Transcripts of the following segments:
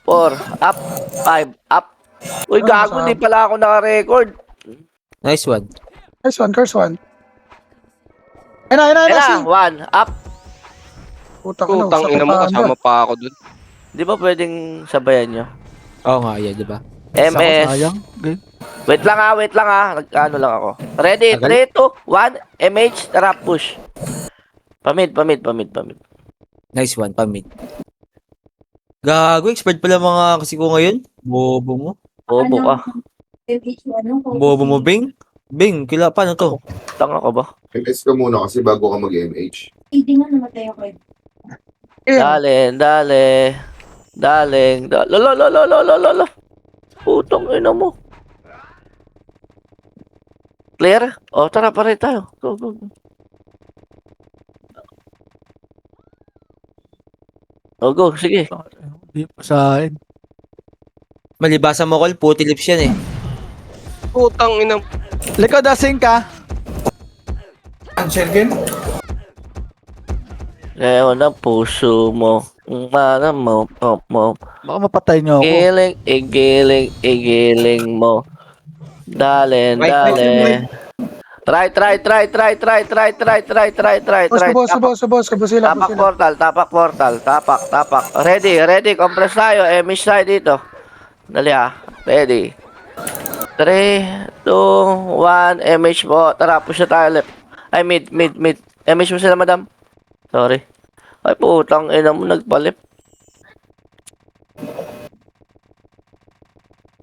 4, up, 5, up. Uy, gago, di pala ako naka-record. Nice one. Curse one, curse one. Ayun Ayun na, na, 1, up. Putang ina, Putang ina mo, kasama pa ako dun. Di ba pwedeng sabayan nyo? Oo nga, yan, di ba? MS. Sayang. Okay. Wait lang ha. Nag-ano lang ako. Ready? Tagal. 3, 2, 1. MH, tara, push. Pamid. Nice one, pamit. Gago, expert pala mga kasi ko ngayon. Bobo mo. Bobo ka. Bobo mo, Bing. Bing, kila paano to? Tanga ka ba? MS ka muna kasi bago ka mag-MH. Hindi nga namatay ako eh. Daling. Lolo. Putong ina mo. Clear? O, tara, pare tayo. Go. O, go. Sige. Hindi pa sa akin. Malibasa mo, Col. Puti lips yan eh. Putang ina. Likod, asing ka. Ewan na puso mo. Mana mo. Baka mapatay niyo ako. Igiling mo. Dale. Try. Boss, sila. Tapak portal. Ready. Compress tayo. Miss tayo dito. Dali ha. Ready. 3, 2, 1. MH po. Tara, push na tayo left. Ay, mid. MH mo sila, madam. Sorry. Ay, putang ina mo, nagpalip.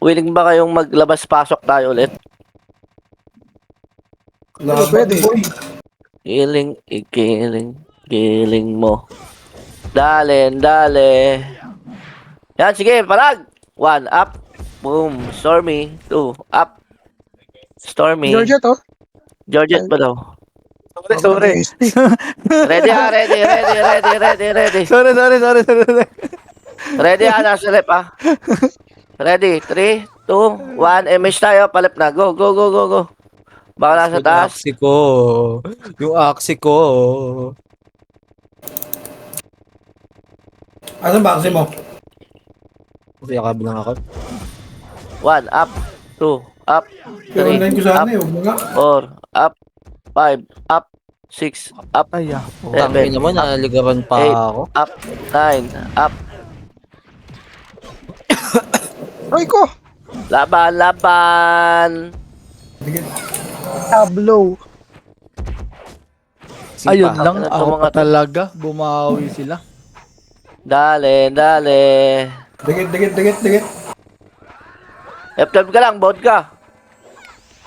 Willing ba kayong maglabas-pasok tayo ulit? Pwede. Giling mo. Dale. Yan, sige, parag. 1, up. Boom. Stormy. 2, up. Stormy. Georgette ba daw? Sorry. Ready ha, ready. Sorry. Ready ha, nasa left ha. Ready, 3, 2, 1. MH tayo, palip na. Go. Baka nasa taas. Yung aksi ko. Ano ba kasi mo? Kaya ka bilang ako. 1, up. 2, up. Pero 3, online ko up. sana eh, huwag mo nga. 4, up. 5, up. 6, up. Ay, Tangin 7, naman, naliligaran pa Eight. ako. up. 9, up. Ay ko! Laban. Tablo. ayun Sipa. lang. Ano to, Ako mga pa to? talaga. Bumawi sila. Dale. Dikit. F12 ka lang, bot ka.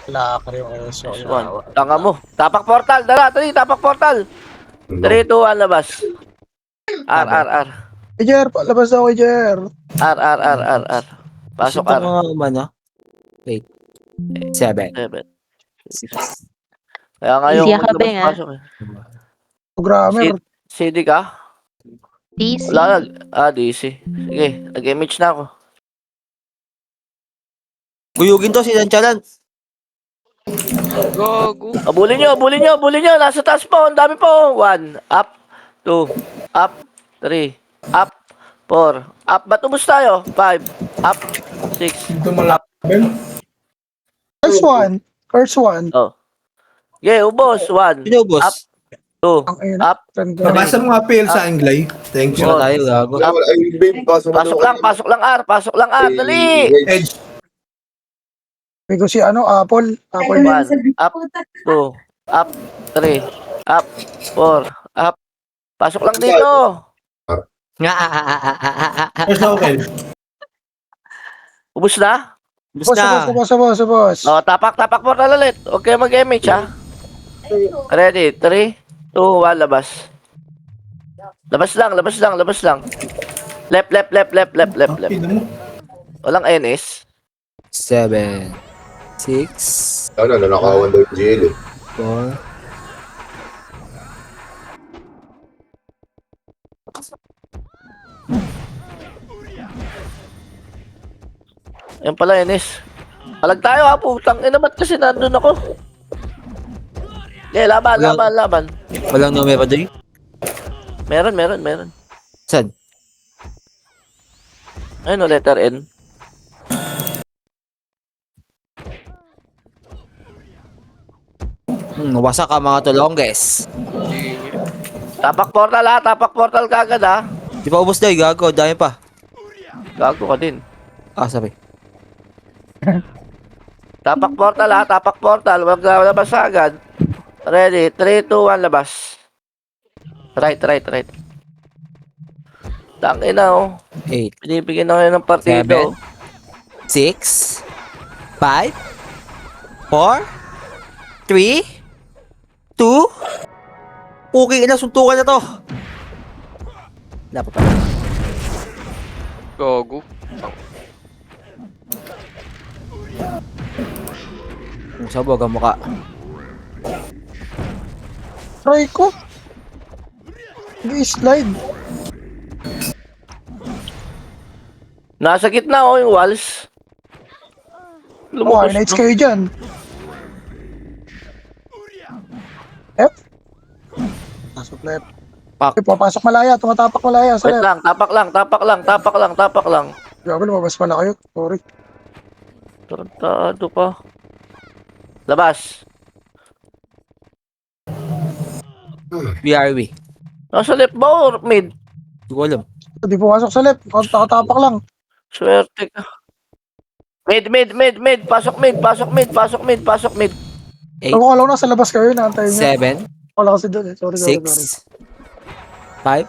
Wala ka rin yung so. Nice one. Tanga mo. Tapak portal. Dali, tapak portal. 3, 2, 1, labas. R. Jer, palabas daw kay Jer. R. Pasok Sino R. mga ano? 8, 7, 7. 6. Kaya ngayon, Easy ka, Beng, pasok eh. Programmer. CD ka? DC. Wala. DC. Sige, nag-image na ako. Kuyugin to si Lanchalan. Gago. Abulin nyo. Nasa taas po. Ang dami po. 1, up. 2, up. 3, up. 4, up. Ba't ubos tayo? 5, up. 6. Dito malaban. Curse one. Oh. Yeah, ubos. 1, Sino boss? up. 2, Ang ina. up. Nabasa mo nga PL sa Anglay. Thank you. Sino tayo, gago? Ay, babe, Pasok lang R. Dali. Edge. May ko si Apple. Apple. 1, up. 2, up. 3, up. 4, up. Pasok lang dito. First na okay. Ubus na? Boss. O, tapak portal ulit. Huwag kayo mag-MH, ha? Ready? 3, 2, 1, labas. Labas lang. Left. Ina mo. Walang NS. 7, 6, Ano, nanakawan daw yung GL eh. 4. Yan pala, NS. Palag tayo, ha? Putang ina, ba't kasi nandun ako? Laban. Walang numero doon? Meron. Saan? Ayun o, letter N. Wasak ka mga tulongges. Tapak portal ha, tapak portal kagad ha. Di pa ubos na gago. Dami pa. Gago ka din. Ah, sabi. Tapak portal ha, tapak portal. Huwag na labas agad. Ready, 3, 2, 1, labas. Right. Tangina oh. 8, Binibigyan na kayo ng partido. 6, 5, 4, 3, 2, okay na, suntukan na to. Wala pa pala. Gago. Kung sabog ang mukha. Try ko. Slide. Nasa gitna oh, yung walls. Lumabas Nights no? kayo dyan. F. Pasok left. Pak. Papasok malaya. Tumatapak malaya. Sa Wait left. lang, tapak lang. Gago, lumabas pala kayo. Sorry. Tarantado pa. Labas. BRB. Nasa left ba or mid? Hindi ko alam. Hindi pumasok sa left. Nakatapak lang. Swerte ka. Mid. Pasok mid. 8, Ako lang nasa labas kayo. Naantay niyo. 7, Wala kasi doon eh. Sorry. 6, 5,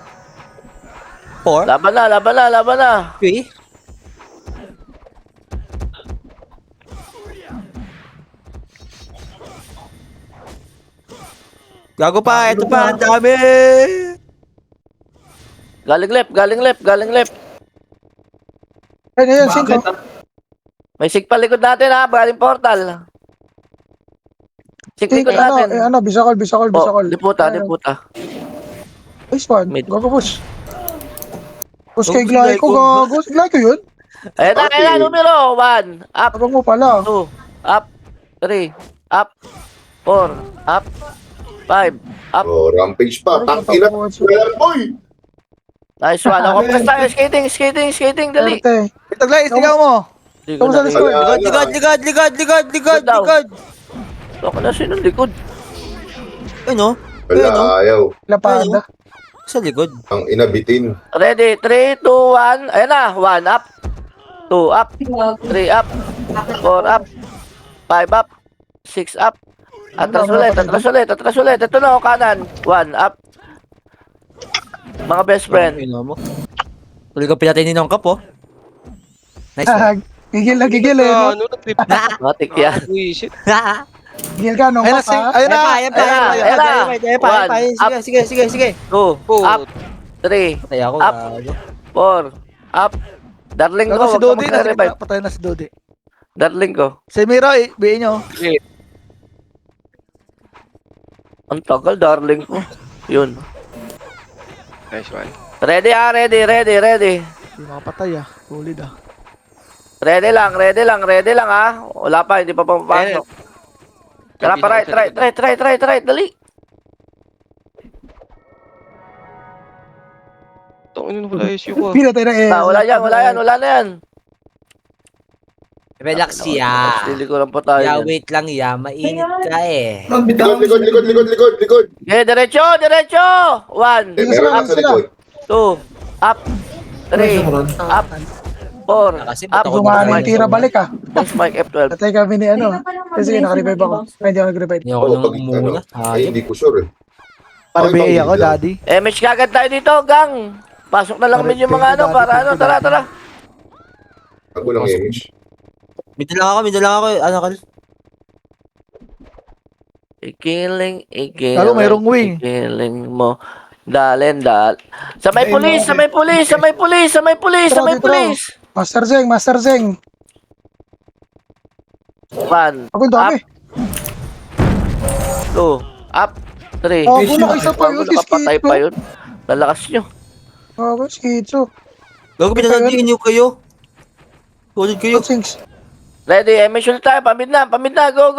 4, Laban na. 3, gago pa, ito pa, ang dami! Galing left. Ayun, 5. May sig pa likod natin ha, galing portal. Sig likod natin. Bisakol. Oh, liputa. Nice one. Mid. Gago, push. Push Oh, kay Glay ko, gago. Si Glay ko yun. Ayan na, numero. 1, up, Abang mo pala. 2, up, 3, up, 4, up, 5, up. Oh, rampage pa. Tangina. Wala, boy! Nice one. Ako press tayo. Skating. Dali. Arte. Ito, Glay, sigaw mo. Di ko Kamusta na. na score? Ligad! Ako na sinong likod. Ano? Wala, ayaw. Lapanda. Sa likod. Ang inabitin. Ready? 3, 2, 1. Ayan na. 1 up. 2 up. 3 up. 4 up. 5 up. 6 up. Atras ulit. Ito na, kanan. 1 up. Mga best friend. Ino mo. Tuloy ka pinatay ng cup, oh. Nice one. Gigil na gigil eh. No? Ano, nag-trip Matik yan. Buisit. Gigil ka nung Ayun na, mapa. ayun na. Ayan pa. Sige. 2 up. 3 Patay ako. Up. 4 up. Darling ko, Gago si wag ka Dodi na. magre-revive. Patay na si Dodi. Darling ko. Si Miro, bihin nyo. Ang tagal, darling ko. Yun. Nice one. Ready. Hindi makapatay ah. Solid ah. Ready lang ha. Wala pa, hindi pa pumapasok. Tara pa, right. Dali. Tangin na wala issue ko. Pinatay na eh. Wala na yan. Relax ya. Hindi ko lang pa tayo. Ya, yan. wait lang ya. Mainit ka eh. Likod. Okay, diretso. 1, Meron sa likod. 2, up, 3, up, 4, Kasi up. ba't ako Gumana yung tira balik ah. Next mic F12. Patay kami ni ano. Kasi naka-revive ako. Ay, hindi ako nag-revive. Hindi ako Oo, nang pag umuna. Ay, hindi ko sure eh. Para Okay, BA bakit ako, lang? daddy. MH kagad tayo dito, gang. Pasok na lang medyo mga ano, para ano. Tara. Ako lang image. May dala ako. Ano ka? Ikiling. Gago, mayroong wing. Ikiling mo. Dal. Sa may pulis. Master Zeng. 1, Ako dami. 2, up, 3. Oh, bulo isa pa yun. Nakapatay pa yun. Lalakas nyo. Ako, skitso. Gago, pinanadiin nyo kayo. Tulad kayo. Things. Ready, emission tayo. Pamid na. Go.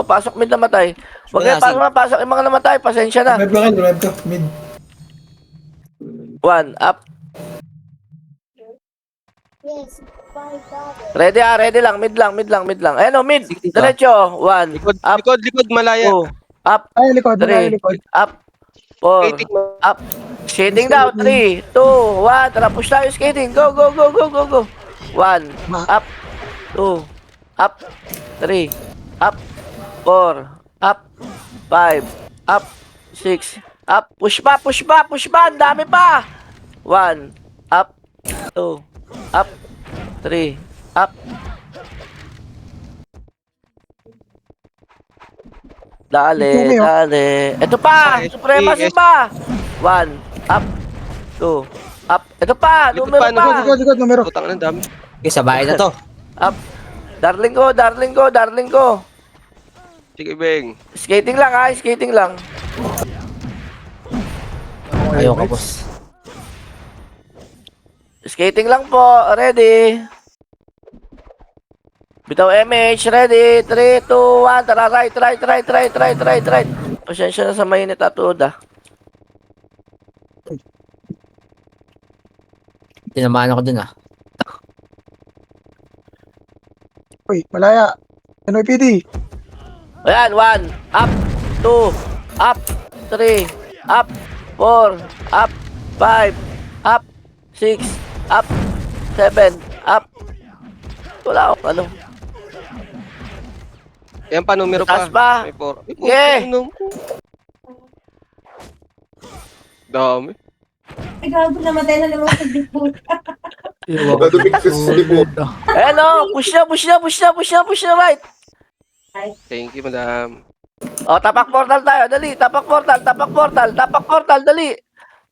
Pasok mid namatay. Huwag kayo pasok yung mga namatay. Pasensya na. Revive ka. Mid. 1, up. Ready ready lang. Mid lang. Ayan o, mid. Sige, Diretso. 1. Likod, Up. likod, malaya. 2. Up. Ay, likod. Ay, 3. likod. Up. 4. Skating mo. Up. Skating daw. 3, 2, 1. Tara, push tayo skating. Go. 1. Up. 2. Up. 3. Up. 4. Up. 5. Up. 6. Up. Push pa. Ang dami pa. 1. Up. 2. Up. 3. Up. Ito, Dali. Ito pa. Supremacy pa. 1. Up. 2. Up. Ito pa. Likod Numero pa, pa. Likod, numero. Putang ng dami. Okay, sabay na to. Up. Darling ko. Sige, Beng. Skating lang ha. Skating lang. Ayaw ka, boss. Skating lang po. Ready. Bitaw MH. Ready. 3, 2, 1. Tara, right. Pasensya na sa mainit at uda. Tinamaan ako dun, ah. Uy, malaya. NYPD. Ayan, 1. Up. 2. Up. 3. Up. 4. Up. 5. Up. 6. Up. 7. Up. Wala ako. Ano? Yan pa, numero Taas pa. pa. May 4. Yeah. Dami. Ay, gago, namatay na naman sa bigboot. Nadumig ka sa libo. Ayan o. Push na right. Thank you, madam. O, tapak portal tayo. Dali. Tapak portal. Dali.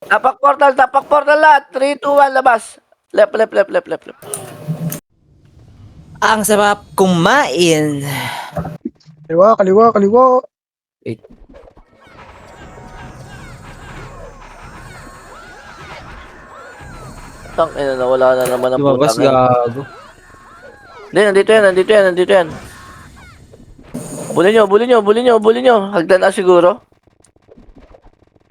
Tapak portal lahat. 3, 2, 1. Labas. Left. Ang sarap kumain. Kaliwa. Tang, wala na naman ang Lumabas, putang. gago. Hindi, nandito yan. Bulin nyo. Hagdan na siguro.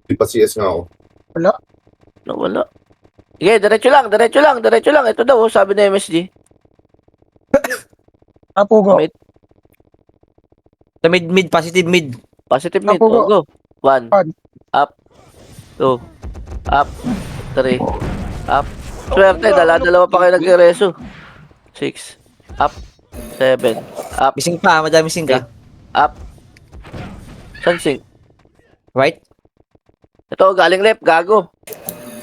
Di pa CS nga ako. Wala. Sige, diretso lang. Ito daw, sabi na MSG. Apugo. Sa mid, positive mid. Positive mid. Apo, Go. 1. One. Up. 2. Up. 3. Up. Swerte, dalawa pa kayo nagreso. 6. Up. 7. Up. Bising pa, madami sing ka. Up. San sing? Right? Ito, galing left, gago.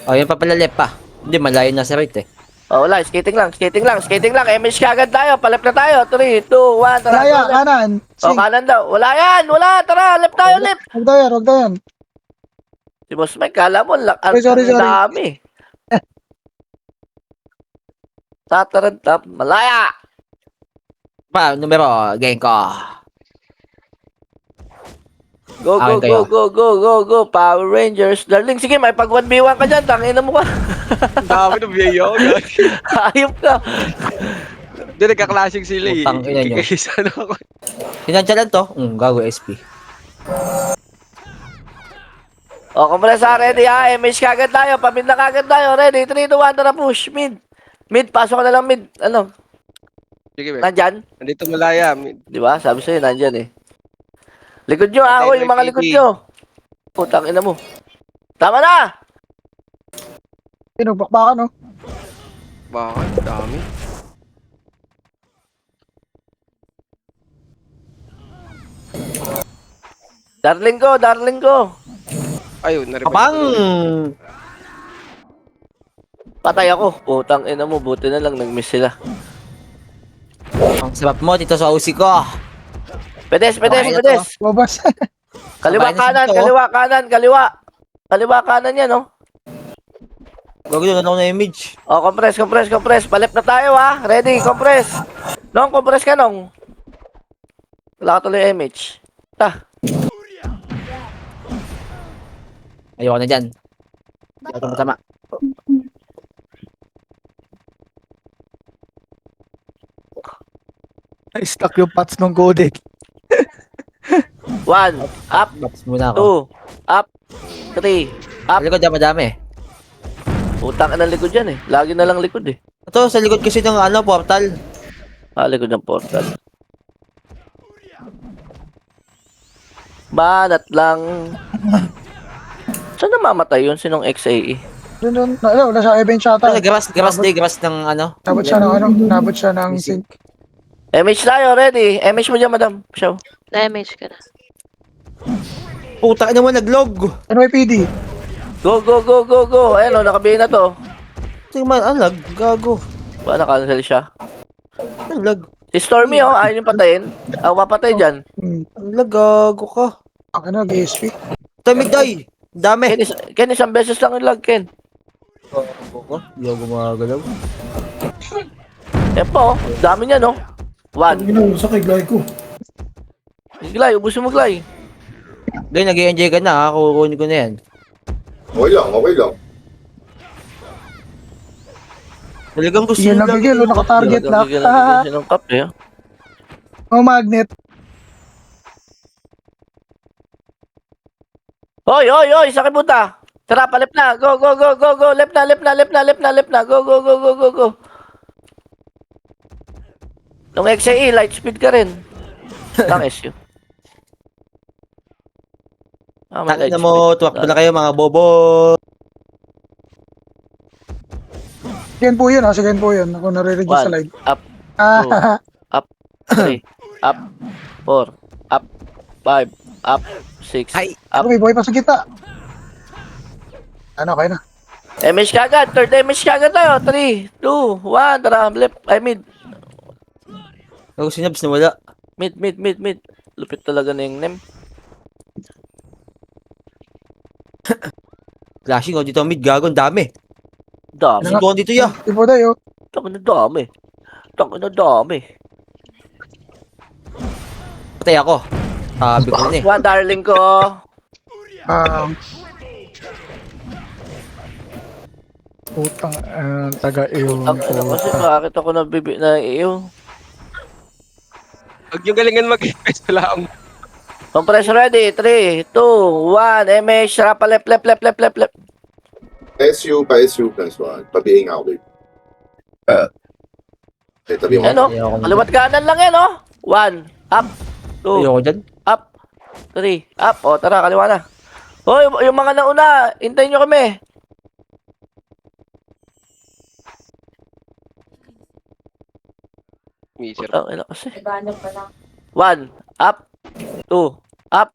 O, yan pa pala left pa. Hindi, malayo na sa right, eh. Wala, skating lang. MH kagad tayo, palep na tayo. 3, 2, 1, tara. Malaya, go, left. kanan. Kanan daw. Wala, tara, left tayo, left. Huwag daw yan. Si Boss Mike, kala mo, Sorry. ang dami. Tatarantap, malaya. Pa, numero, gang ko. Go, Akin kayo. go, Power Rangers. Darling, sige, may pag 1v1 ka dyan, tangina mo ka. Ang dami ng biyayo. Ayop ka. Hindi, nagka-classic sila eh. Putang ina nyo. Kikisa na ako. Financial lang to. Gago, SP. Compressor, ready ha. MH kagad tayo, pamid na kagad tayo. Ready, 3, 2, 1, tara push. Mid, pasok ka na lang mid. Ano, Sige, Beng. nandyan? Andito malaya. Di ba? Sabi sa'yo, nandyan eh. Likod nyo, ako, yung mga likod nyo. Putang ina mo. Tama na! Pinugbakbakan, no? Bakit? Dami. Darling ko. Ayun, narinig. Kapang! Patay ako. Putang ina mo, buti na lang nag-miss sila. Ang sarap mo, dito sa usi ko. Pedes. Babas. Kaliwa Sabay na kanan, sila to. kaliwa kanan yan, oh. Gago yun, ano na image. Compress. Palep na tayo, ha. Ready, compress. Nong, compress ka, Nong. Wala ka tuloy image. Ayoko na dyan. Hindi ako matama. Na-stuck yung pots ng Godek. 1, up, Box muna ako. 2, up, 3, up, Alam ko dyan madami. Utang ka ng likod yan eh. Lagi na lang likod eh. Ito, sa likod kasi ng portal. Likod ng portal. Banat lang. Saan namamatay yun? Sinong XAE? Doon, nasa event siya ata. Grass ng Nabot siya ng nabot siya ng sink. MH tayo, ready. MH mo dyan, madam. Show. Na-MH ka na. Puta ka naman, naglog. NYPD. Go, go, go, go, go. Ayun o, nakabihin na to. Tingnan, lag, gago. Ba, nakancel siya. Lag. Si Stormy ayaw yung patayin. Ako papatay dyan. Lag, gago ka. Ang ano, GSP. Tamig day. Dami. Ken, isang beses lang yung lag, Ken. Gago ka. Hindi ako gumagalaw. Yan po, dami niya, no? One. Sa kay Glay ko. Glay, ubusin mo, Glay. Gay, nag-i-enjoy ka na, ha? Kukunin ko na yan. Okay lang, okay lang. Talagang gusto Yan nyo lang lang. bigil, naka-target lang. Bigyan siya ng cup, eh. Oh, magnet. Hoy, hoy, hoy, sa kibuta. Tara, palip na. Go, go, go, go, go. Left na, left na, left na, left na, left na. Go, go, go, go, go, go. Nung XAE, light speed ka rin. Lang SU. May Tangin light na mo, speed. tuwakbo na kayo mga bobo. Second po yun, second po yun. Ako nare-register sa One, live. up, Ah, up, 3, up, 4, up, 5, up, 6, Ay. up. may buhay pa sa kita. Ano, kaya na. MH kagad, third MH kagad tayo. 3, 2, 1, tara, left, ay mid. Ako sinabs na wala. Mid, mid, mid, mid. Lupit talaga na yung nem. Flashing ako dito mid, gago, ang dami. Dami. Gusto ko dito ya. Tipo tayo. Taka na dami. Taka na dami. Patay ako. Sabi ko na eh. One, darling ko. Putang, taga iyo. Ang ina kasi bakit ako na iyo? Huwag yung galingan mag-request lang. Compress ready. 3, 2, 1. MH. Rapa left, left, left, left, left, left. SU, pa-SU plus 1. Pabihing ako. Tabi mo. Ano? Kaliwat kanan lang yan, oh. 1, up, 2, Ayoko dyan. up, 3, up. O, tara, kaliwa na. Hoy, yung mga nauna, hintayin nyo kami. Miser. Oh, ano kasi? Ibanok pa lang. 1, up, 2, up,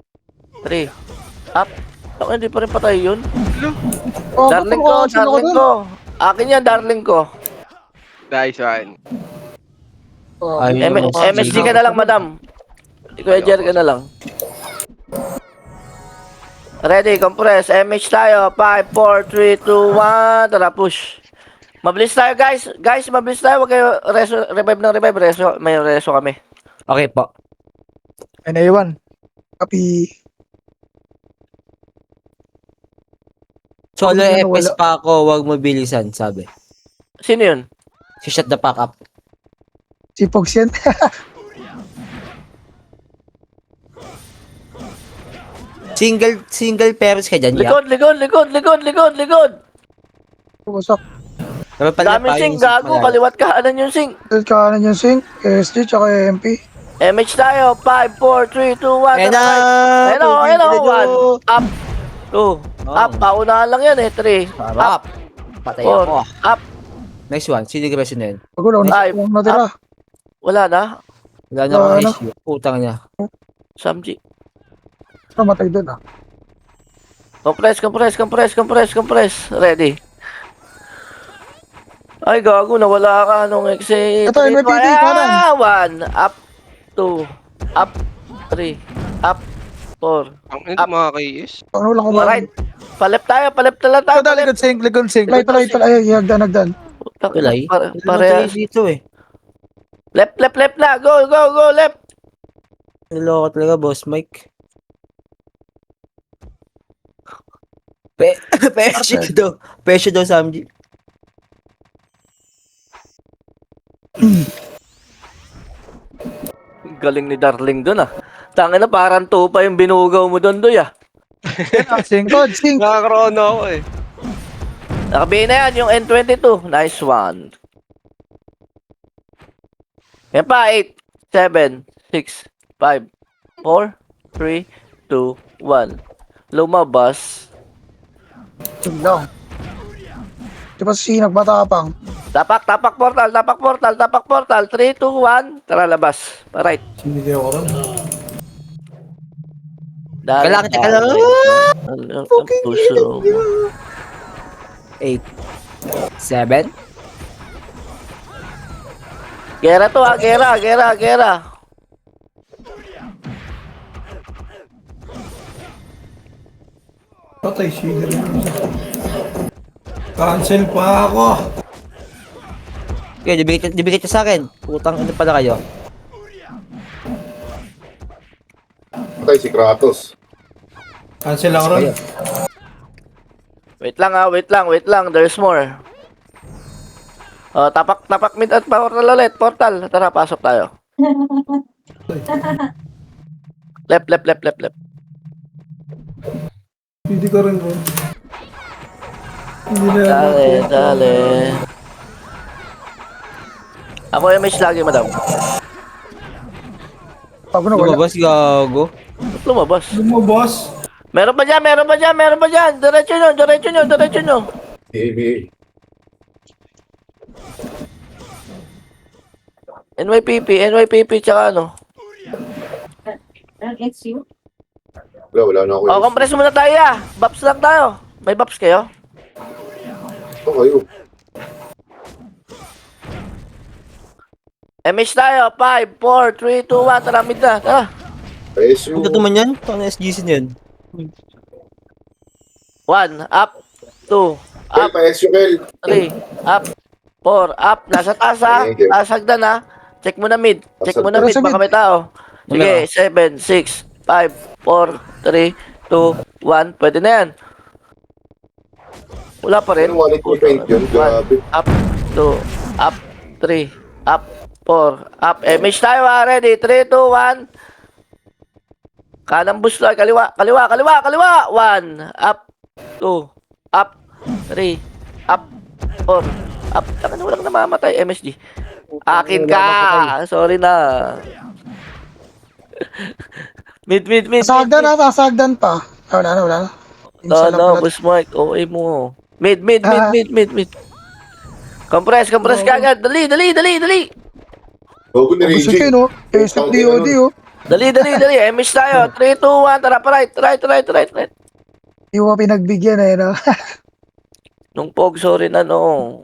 3, up. Ako, hindi pa rin patay yun. Oh, Darling ko, darling ko. Akin yan, darling ko. Nice one. Ay, MSG ka na lang, madam. Kuya Jer ka na lang. Ready, compress. MH tayo. 5, 4, 3, 2, 1. Tara, push. Mabilis tayo, guys. Guys, mabilis tayo. Huwag kayo revive ng revive. May reso kami. Okay po. NA1. Copy. Solo Wala. FPS pa ako, wag mo bilisan, sabi. Sino yun? Si shut the fuck up. Si Pogs yan. Single parents ka dyan, ya? Likod, likod, likod, likod, likod, likod. Pumasok. Dapat pala Daming pa sing, yung gago. malaki. Kaliwat kahanan yung sing. Kanan yung sync, SG, tsaka MP. MH tayo. 5, 4, 3, 2, 1. Ayun na! Ayun o, ayun o. 1, up, 2, up. Oh. Paunahan lang yan eh. 3, up, Sarap. Patay 4, ako. up. Nice one. Sino yung version na yun? Pag wala, Five. wala natira. Wala na. Wala na akong Wala. issue. Putang niya. Samji. Namatay doon Compress, compress, compress, compress, compress. Ready. Ay, gago, nawala ka nung exit. Ito, may PT, kanan. 1, up, 2, up, 3, up, 4. Ang ina mga kais. Ano lang kumain. Right. Palep tayo, palep na lang tayo. Ito, likod sync, likod sync. Light. Ay, hagdan. Kulay. Parehas. Dito eh. Left, left, left na. Go, go, go, left. Niloko talaga, boss Mike. Pesyo daw. Pesyo daw, Samji. Galing ni Darling dun ah. Tangin na parang tupa yung binugaw mo dun doy ah. Sync, sync. Nakakaroon ako eh. Nakabihin na yan, yung N22. Nice one. Yan pa, 8, 7, 6, 5, 4, 3, 2, 1. Lumabas. Yun lang. Di ba si nagmatapang? Tapak portal, tapak portal, tapak portal. 3, 2, 1. Tara, labas. Right. Hindi ako rin. Kailangan niya, kailangan. Ang puso mo. 8, 7. Gera to ha, gera. Patay, shield rin. Cancel pa ako. Okay, dibigit niya sa akin. Putang ina pala kayo. Patay si Kratos. Cancel ako rin. Wait lang. There's more. Oh, tapak mid at portal ulit. Portal. Tara, pasok tayo. Left. Hindi ko rin bro. Hindi na Dale. Ako yung miss lagi, madam. Bago na wala. Lumabas, gago. Ba't lumabas? lumabas. Meron pa dyan. Diretso nyo. ABA. NYPP, tsaka ano. It's you. Wala na ako. Oh, compress muna tayo ah. Baps lang tayo. May baps kayo? Ito kayo. MH tayo. 5, 4, 3, 2, 1. Tara, mid na. Tara. PSU. Ano naman yan? Ito na SGC niyan. 1, up. 2, Kel, up. PSU, Kel. 3, up. 4, up. Nasa taas ha. Thank you. Taas hagdan ha. Check mo na mid. Tara sa Baka mid. may tao. Sige, 7, 6, 5, 4, 3, 2, 1. Pwede na yan. Wala pa rin. Ano, 1 yun? Grabe. Up, 2, up, 3, up, 4, up. MH tayo ha. Ready? 3, 2, 1. Kanang boost lang. Kaliwa. 1, up, 2, up, 3, up, 4, up. Taka na walang namamatay. MSG. Akin ka. Sorry na. Mid. Sasagdan pa. Wala na. Minsan lang No, pala. boss Mike. OA mo. Mid. Compress kagad. Dali. Bago ni Gusto Raging. kayo, no? Basic DOD, oh. Dali. MH tayo. 3, 2, 1. Tara pa right. Hindi mo pinagbigyan eh, no? Nung pog, sorry na no.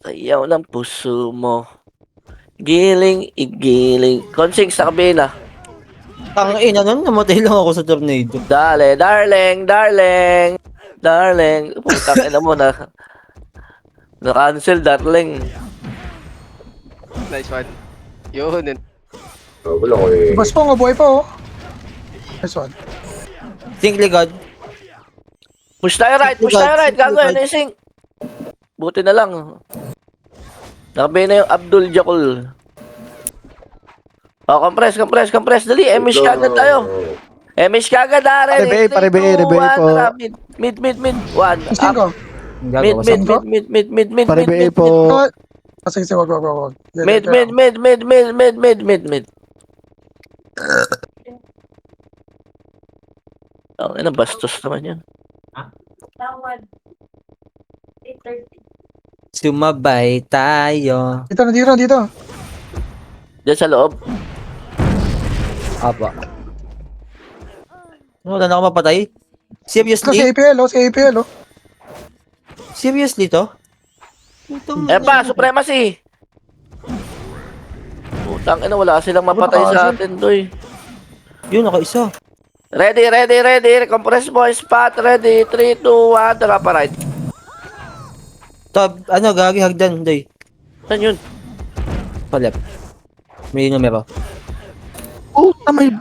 Ayaw ng puso mo. Igiling. Consing sa kabila. Tangina nun, namatay lang ako sa tornado. Dale, darling. Putang ina mo na. Na-cancel, darling. Nice one. Yun. Wala ko eh. Boss po, buhay pa, oh. Nice one. Think ligad. Push tayo right. Gago, yun yung sing. Buti na lang. Nakabi na yung Abdul Jakul. Oh, compress. Dali, MH kagad tayo. MH kagad, ha. Ready? Parebe 3, 2, po. 1. Tara, mid. 1. Testing ko. Mid. Parebe po. Sige, wag. Mid. Oh, ano, bastos naman yun. Tawad. 8:30. Sumabay tayo. Dito. Diyan sa loob. Apa. Wala na ako mapatay. Ito si Seriously? APL, oh. Seriously to? Putang Eh pa, supremacy. Putang ina, wala silang mapatay sa atin, doy. Yun, naka-isa. Ready. Compress boys, spot. Ready. 3, 2, 1. Tara pa right. Tab, gagi hagdan, day. Saan yun? Palep. May numero. May...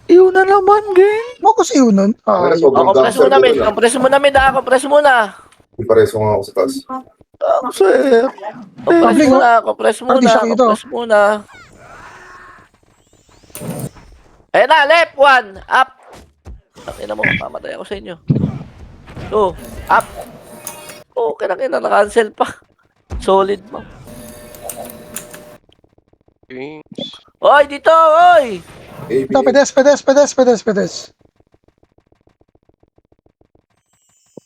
Iyon na naman, gang. Mo ko si Unon. Ano, Ay, sobrang Compress gangster muna, ko mid. doon, ah. Compress muna. Pareso nga ako sa taas. Sir. Compress Parang di siya dito. Ayun na, left 1. Up. Tangina mo, mamatay ako sa inyo. 2, up. Okay na kina, na-cancel pa. Solid mo. Okay. Oy, dito, oy! AB. Ito, pedes.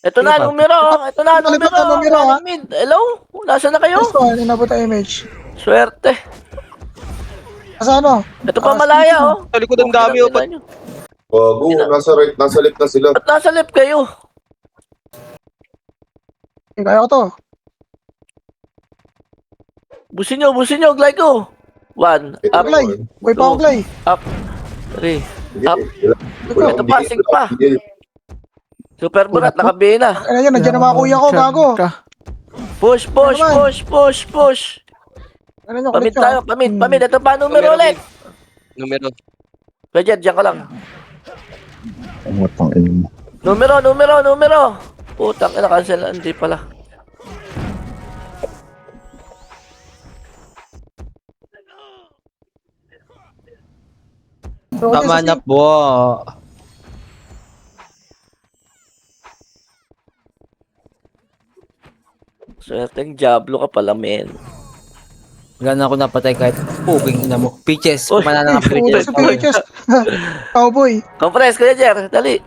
Ito na, Sige pa. numero. Ito na, Nalibot numero. na numero, ha? Mid. Hello? Nasaan na kayo? Nice one, inabot ang image. Swerte. Asa ano? Ito pa malaya, oh. Sa likod ang dami, oh. Tingnan nyo. Bago, nasa left na sila. Ba't nasa left kayo? Kaya ko to. Busin nyo, glide ko. 1, up, Glay. Way pa ako glay. 3. Hindi, Up. wala Ito akong pa, bigay, sig pa. wala akong bigay. Super burat, nakabihin na. Ano yun, nandiyan na mga kuya ko, gago. Push. Ano nyo, Pamit kulit nyo. tayo, pamit. Ito pa, numero ulit. Numero. Pwede, diyan ka lang. Numero. Putang ina, cancel. Hindi pala. Tama na po. Swerteng Diablo ka pala, men. Wala na ako napatay kahit puging ina mo. Peaches, Uy, kumana na ng Puta peaches. sa pictures. Cowboy. Compress, Kuya Jer. Dali.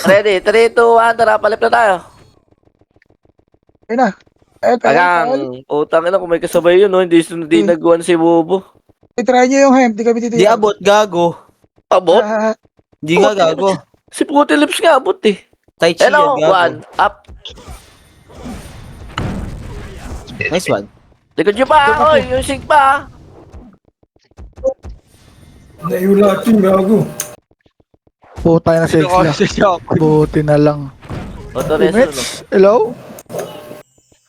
Ready? 3, 2, 1. Tara, palip na tayo. Ayun na. Ayun, Agang, utang ina kung may kasabay yun, no? Hindi nagwan si Bubo. try nyo yung hemp, di kami titira. Di abot, gago. Abot? Di nga gago. Si Puti Lips nga, abot eh. Tai Chi Hello, yan, gago. 1, up. Nice one. Likod nyo pa, oy, yung sig pa. Naiyo lahat yun, gago. Puta na sa Ito ko Exla. si Shock. Buti na lang. Autoreso, no? Teammates, hello?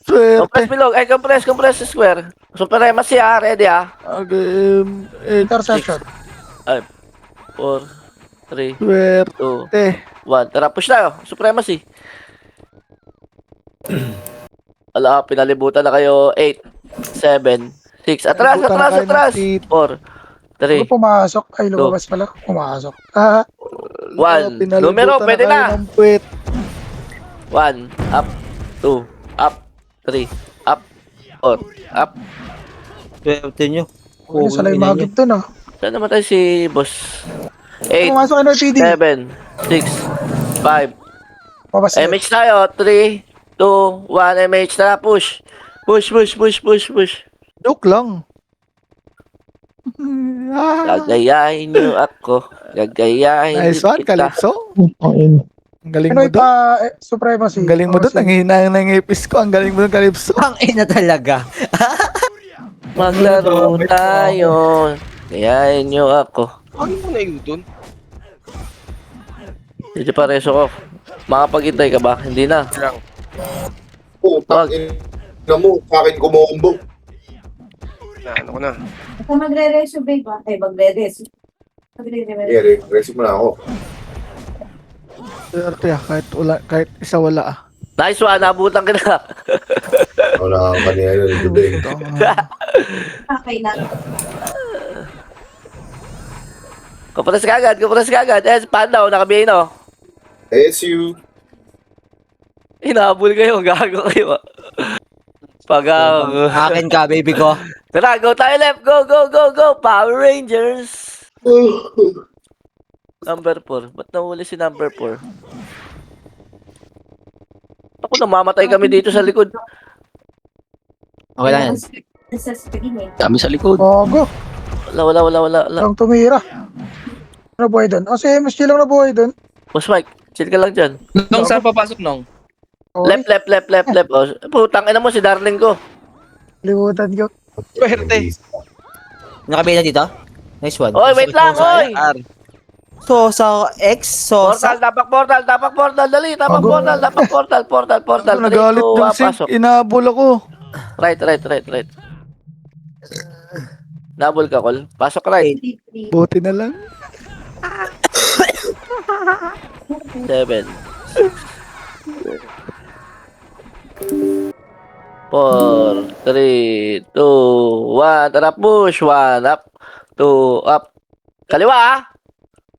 Swerte. Compress square. Suprema siya, ready ah. Game, Interception. 4, 3, swerte. 2, 1. Tara, push tayo. Supremacy. Ala, pinalibutan na kayo. 8, 7, 6. Atras. Pinalibutan na kayo ng tit. 4, 3, Ano pumasok? Ay, lumabas pala. Pumasok. 1. Pinalibutan Numero, pwede kayo na. ng puwet. 1, up, 2, up, 3, up, 4, up. Swerte nyo. Ano sa lay magid to, no? Saan namatay si boss? 8, Pumasok ka ng PD. 7, 6, 5. Mabas na. MH tayo. 3, 2, 1. MH na. Push. Joke lang. Gagayahin nyo ako. Gagayahin Nice one, kita. Calypso. Ang galing Ano mo doon. supremacy? Ang galing mo doon. Ang hina ng ipis ko. Ang galing mo doon, Calypso. Ang ina talaga. Maglaro tayo. Gayahin nyo ako. Ano mo na yun dun? Hindi pa reso ko. Makapagintay ka ba? Hindi na. Putang ina mo, sa akin kumombo. Ano ko na. Kung magre-reso, babe, ay magre-reso. Magre-reso. Ere, rest mo na ako. Swerte ah. Kahit isa wala ah. Nice one. Nabutan ka na. Wala kang kanina yun, today. Okay na. Kapras ka agad. Pandaw. Nakabihin o. SU. Hinabol kayo. Gago kayo. Pagang. Akin ka, baby ko. Tara, go tayo left. Go. Power Rangers. Number 4. Ba't nahuli si number 4? Ako, namamatay kami dito sa likod. Okay lang yan. Sa spaghetti. Kami sa likod. Bogo. Wala. Lang tumira. Ano buhay doon? Si MSG lang na buhay doon. Boss Mike, chill ka lang dyan. Nung saan papasok nung? Left. Oh, putang ina mo si darling ko. Limutan ko. Swerte. Nakabila dito? Nice one. Oy, wait lang, oy! So, sa X, so sa... Tapak portal, dali, tapak Bago. portal. Ako nagalit dun, Sink. Inabol ako. Right. Nabol ka, Col. Pasok right. Buti na lang. 7, 4, 3, 2, 1. Tara, push. 1, up, 2, up. Kaliwa, ah.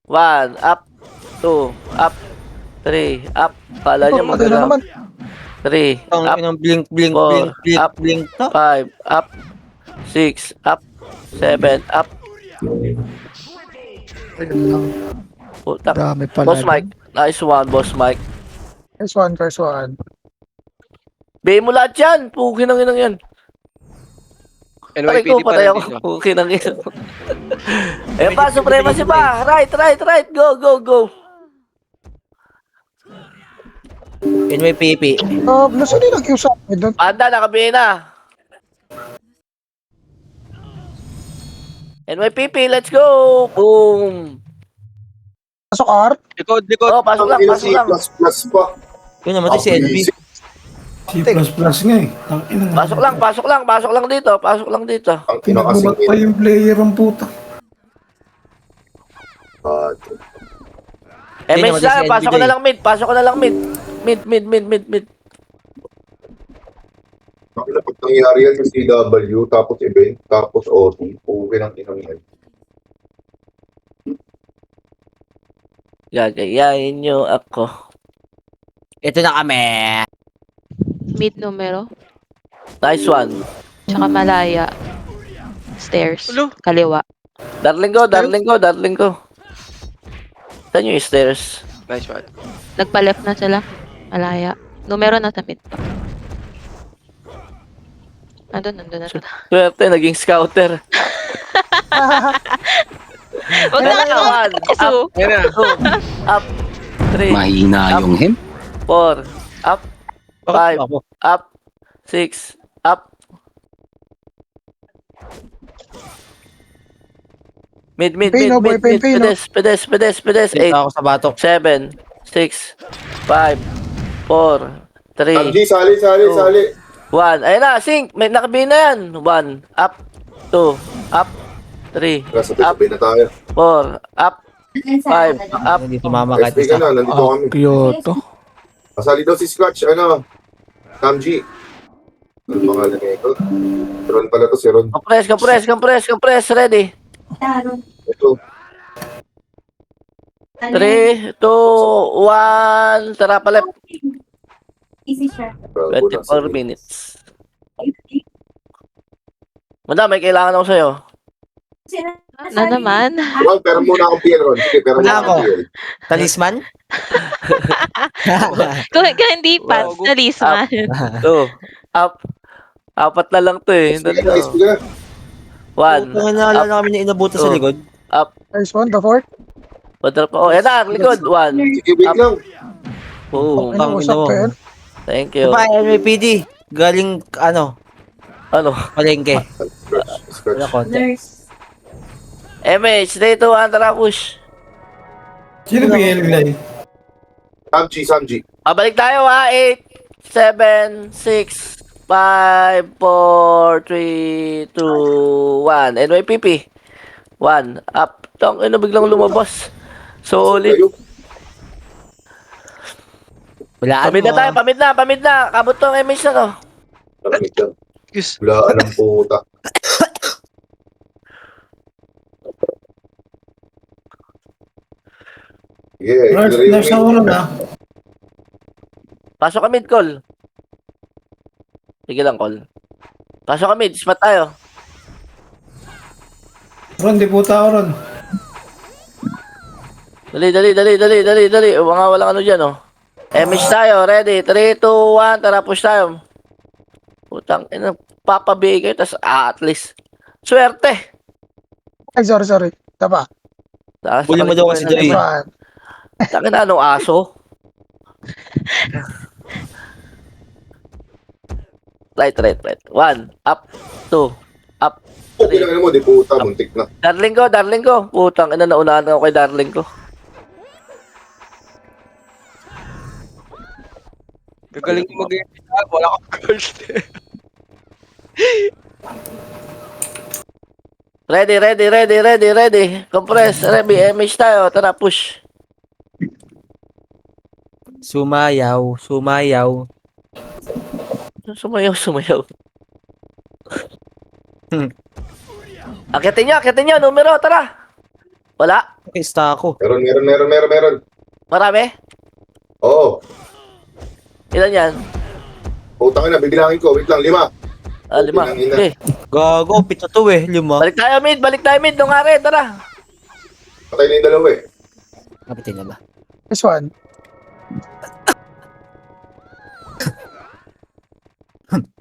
1, up, 2, up. 3, up. Kala niya Patay na magalaw. naman. 3, Ang up. inang blink, blink, Four, blink, blink, up. blink to. 5, up. 6, up. 7, up. Ayun lang. Putak. Dami pala. Boss Mike. Nice one, Boss Mike. First one. Bay mo lahat yan. Puki ng inang yan. Patay ko, NYPD pa patay ako. nandito. Puki ng inang. Eh pa, supremacy pa. Right. Go. NYPP. Nasaan yung nag-use sa akin doon? Panda, nakabihin na. NYPP, let's go! Boom! Pasok R? Likod. Oh, pasok lang. Plus pa. Yun naman to si NB. C++ nga eh. Ang ina nga. Pasok lang dito. Ang kinakasing Pinagulat pa yung player ang puta. Eh, Yun may naman si sana, pasok ko NBJ. na lang mid. Mid. Pag nangyari yan sa CW, tapos event, tapos OT, okay ng inang yan. Gagayahin nyo ako. Ito na kami. Mid numero. Nice one. Tsaka malaya. Stairs. Ulo. Kaliwa. Darling ko. Saan yung stairs? Nice one. Nagpa-left na sila. Malaya. Numero nasa mid pa. Nandun na sila. Swerte, naging scouter. Huwag na kasi One, Jesu. Yan na. 2, up. 3, Mahina yung him. 4, up. 5, Ako. up. 6, up. Mid. Pain, oh, boy, pain, oh. Pedes. 8, Dito ako sa batok. 7, 6, 5, 4, 3, Tanji, sali. 1. Ayun na, sync. May nakabihin na yan. 1, up. 2, up. 3, Sabay na tayo. 4, up. 5, up. Hindi tumama kahit SP ka isa. na, nandito kami. Kyoto. Kasali daw si Scratch, Tamji. Ano pangalan niya ito? Si Ron pala to, si Ron. Compress. Ready. Taro. Ito, 3, 2, 1. Tara pala. Easy siya. 24 minutes. Madam, may kailangan ako sa'yo. Na naman. Ron, pero muna akong PL, Ron. Sige, pero Wala muna ako. akong PL. Talisman? Kung hindi pants, Wow. talisman. 2, up. 4 na lang to eh. SP ka na. 1, Kung naalala kami na inabuto sa Oh. likod. up. First one, the fourth. Padrop ako. Yan na, likod. 1. Sige, wait lang. Oh, Ano, usap to yan? thank you. Diba, NYPD? Galing, Ano? palengke. Scratch. Wala konti. Nurse. MH, stay to 1. Tara, push. Sino PL Glay? Samji. Pabalik tayo ha. 8, 7, 6, 5, 4, 3, 2, 1. NYPP. 1, up. Tang, biglang lumabas. Solid. Tayo. Walaan Pamid na. Kabot tong MH na to. Malamig lang. Yes. Hulaan ng puta. Yeah, Nurse ako na. Pasok ka mid, call. Sige lang, call. Pasok ka mid, spot tayo. Ron, di puta ako ron. Dali. Walang ano dyan, oh. MH tayo, ready. 3, 2, 1, tara, push tayo. Putang, papabigay, tas at least. Swerte. Ay, sorry. Tapa. Huli mo daw kasi Sakali- Joy. One. Sakin na, anong aso? Right. 1, up, 2, up. Okay lang mo, di puta, muntik na. Darling ko. Putang, naunahan ako kay darling ko. Gagaling mo mag-i-install. Wala kang gold. Ready. Compress, ready, MH tayo. Tara, push. Sumayaw. Sumayaw. Akitin nyo, numero, tara. Wala. Okay, sta ako. Meron. Marami? Oo. Ilan yan? Putang ina, bibilangin ko. Wait lang, 5. 5. Okay. Gago, pito to eh. 5. Balik tayo mid. Nung are, tara. Patay na yung dalawa eh. Kapatid na ba? Nice one.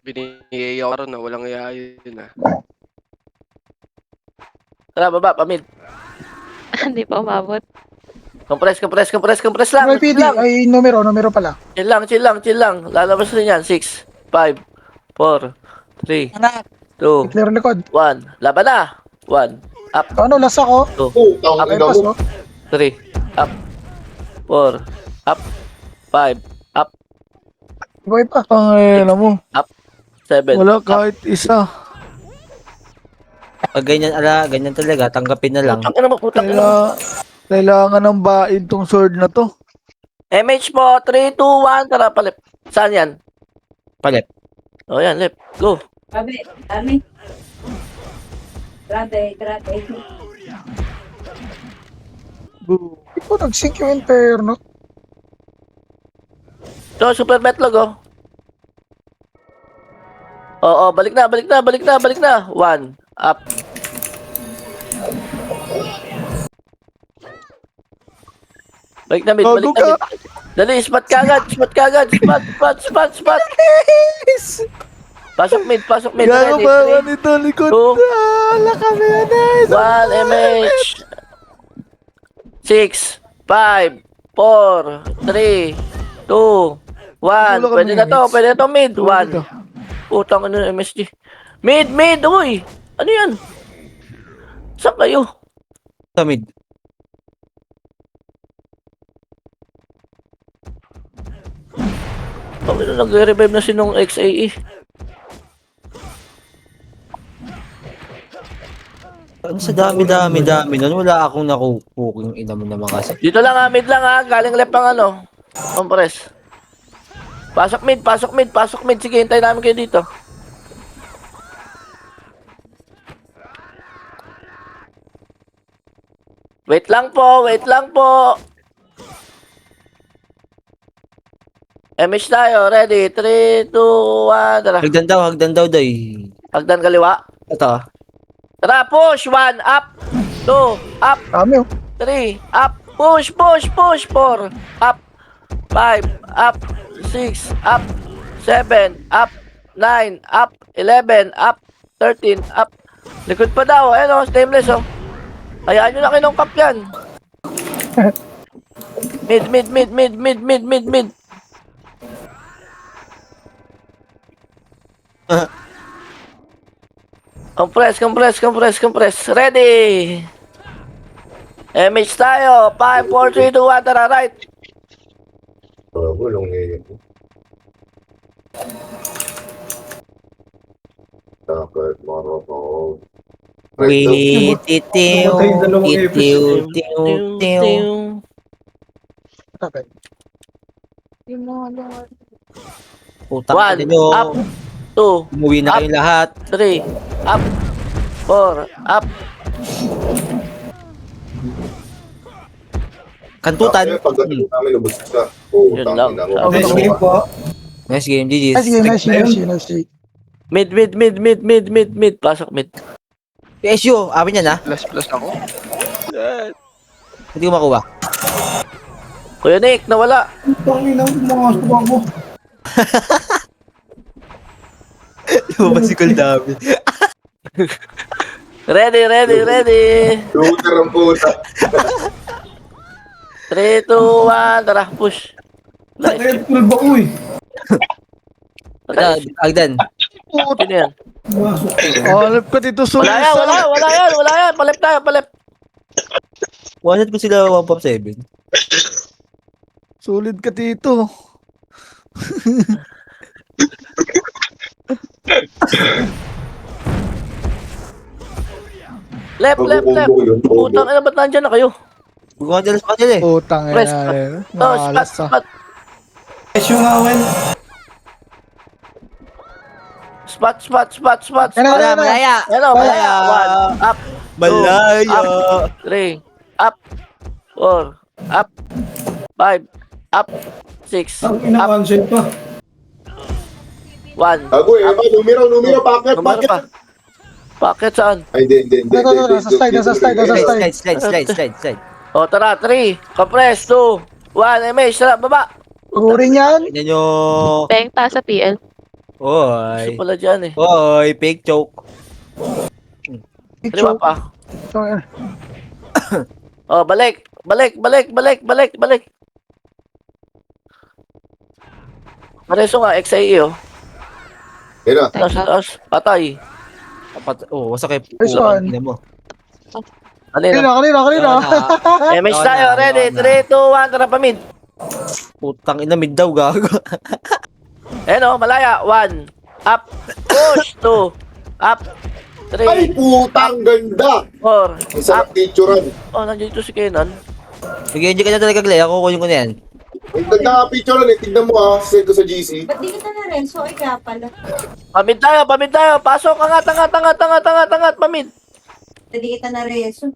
Biniyayaw ka ron na walang iayo yun ah. Tara, baba, pamid. Hindi pa umabot. Compress lang. May PD. Ay, numero pala. Chill lang. Lalabas rin yan. 6, 5, 4, 3, 2, Clear likod. 1. Laban na. 1, up, Ano, last ako. 2, Putang Ay, ina pass, mo. no? 3, up, 4, up, 5, up, Iba pa. Pangina mo. 7. Wala kahit isa. Pag ganyan talaga, tanggapin na lang. Putang ina mo. Kailangan ng bain tong sword na to. MH po, 3, 2, 1. Tara, palip. Saan yan? Palit. O yan, left. Go. Kami, kami. Grande. Boom. Hindi po nag-sync yung interno. So, super metlog, oh. Oo, balik na. 1, up. Balik na mid. Dali, spot kagad. Spot. Pasok mid. Gago Ready, pa 3, nito likod. 2, Ala kami yan 1, MH. 6, 5, 4, 3, 2, 1. Wala Pwede kami na to, mid. Ito. 1. Utang ano ng MSG. Mid, uy. Ano yan? Saan kayo? Sa mid. Kami na nag-revive na sinong XAE. Ano sa dami nun? Wala akong nakukuking ina mo naman kasi. Dito lang ha, mid lang ha. Galing left ang ano. Compress. Pasok mid. Sige, hintayin namin kayo dito. Wait lang po. MH tayo, ready? 3, 2, 1, tara. Hagdan daw, day. Hagdan kaliwa. Ito. Tara, push! 1, up! 2, up! Dami, oh. 3, up! Push! 4, up! 5, up! 6, up! 7, up! 9, up! 11, up! 13, up! Likod pa daw, ayun o, stainless o. Hayaan nyo na kinungkap yan. Mid. Compress. Ready! MH tayo. 5, 4, 3, 2, 1. Tara, right. Bulong eh. Dapat marunong. Wait, itiw. Tapos. Putang 1, ina nyo. up. 2, Umuwi na kayong lahat. 3, up. 4, up. Kantutan. Pagdating namin, lubos ka. Oh, Yun lang. tangina mo. Nice game po. Nice game, GG's. Nice. Mid. Pasok mid. PSU, amin yan ha. Plus ako. Hindi ko makuha. Kuya Nick, nawala. Pangina mga subang mo. Lumabas si Kuldami. Ready. Shooter ang puta. 3, 2, 1. Tara, push. Sakit full ba ko eh. Agdan. Sino yan? Masok. Hanap ka dito sulit. Wala yan. Palip tayo. One-shot ko sila 1.7. Sulit ka dito. Left. Putang ina, ba't nandyan na kayo? Bukuha nila sa kanila eh. Utang Press. ina. Oh, Malas ah. spot. Yes yung awen. Spot. Malaya. Hello, malaya. 1, up. Malaya. 3, up. 4, up. 5, up, 6, Ang ina, up, cancel pa. 1. Gago eh. Numero, packet, Numero packet. pa. Bakit saan? Ay, hindi. Ito, nasa slide, nasa slide, nasa slide. Slide. O, tara, 3. Compress, 2, 1, MH. Tara, baba. Urin yan. Tignan nyo. Peng, taas sa PL. Gusto Oy. pala dyan eh. Oy, fake choke. Kaliwa pa. So, yan. Oh, balik. Pareso nga, XIE oh. Yan na. Taas. Patay. Oh, wasa kay Nice one. Tignan mo. Kanina. Kanina. MH tayo, ready. 3, 2, 1, tara pa mid. Putang ina, mid daw, gago. Ayan oh, malaya. 1, up, push, 2, up, Ay, 3, putang ganda. 4, Ang sarap up. picturean. Oh, nandiyan ito si Kenan. Sige, hindi ka na talaga, Clay. Ako kunin ko na yan. Ang ganda nga picturean eh. Tignan mo send ko sa GC. Ba't di kita na rin? So, ay kaya pala. Pamid tayo. Pasok, angat, pamid. Ba't di kita na rin? So,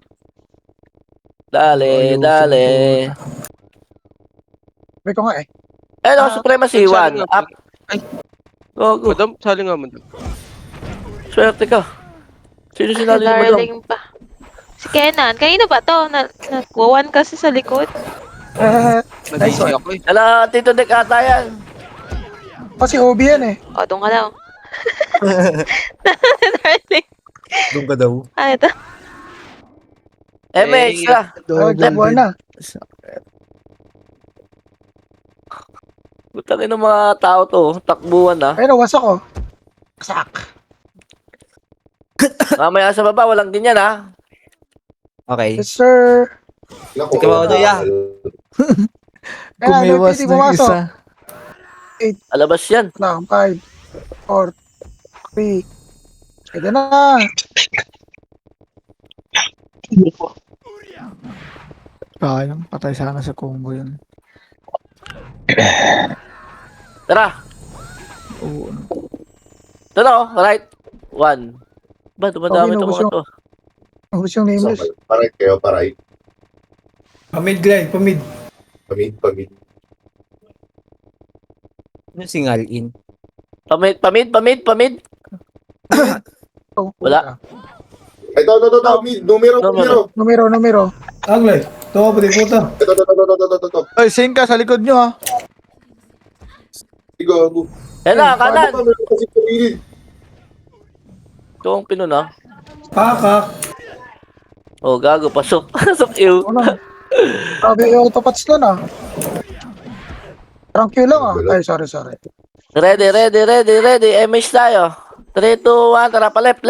Dale. May ko nga eh. Ayan oh, supremacy. 1, up. Ay. Go. Madam, sali nga, madam. Swerte ka. Sino Si sinali mo daw? Darling pa. Si Kenan. Kanino ba to? Nagwawan kasi sa likod. Nice Nag-easy one. ako eh. Ala, Tito Dek ata yan. Kasi OB yan eh. O, doon ka daw. Darling. Doon ka daw. Ah, ito. MH, tara. Buwan na. Butangin ng mga tao to. Takbuhan na. Ayun, wasak ko. Sak. Mamaya sa baba, walang ganyan ha. Okay. Yes, sir. Naku, Ikaw, ano, ya? Gumiwas na isa. Alabas yan. Lang, 5, 4, 3. Pwede na. Sayang, patay sana sa combo yun. Tara. Oo. Ito na oh, right. 1. Ba, dumadami ito mga to. Ubus yung nameless. Paray kayo, paray. Pamid, Glenn, pamid. Pamid. Ano singal in? Pamid. Oh, Wala. Ito, mid. Numero. Aglay, tawa pa di puta. Ito. Ay, sing ka sa likod nyo ha. Gago. Yan na, kanan. Paano ba meron kasi pumilid? Ito ang pinuna. Pakak. Oh, gago, pasok. Pasok ew. Ano? Sabi yung autopats na na. Thank you lang ah. Ay, sorry. Ready. MH tayo. 3, 2, 1, tara pa left.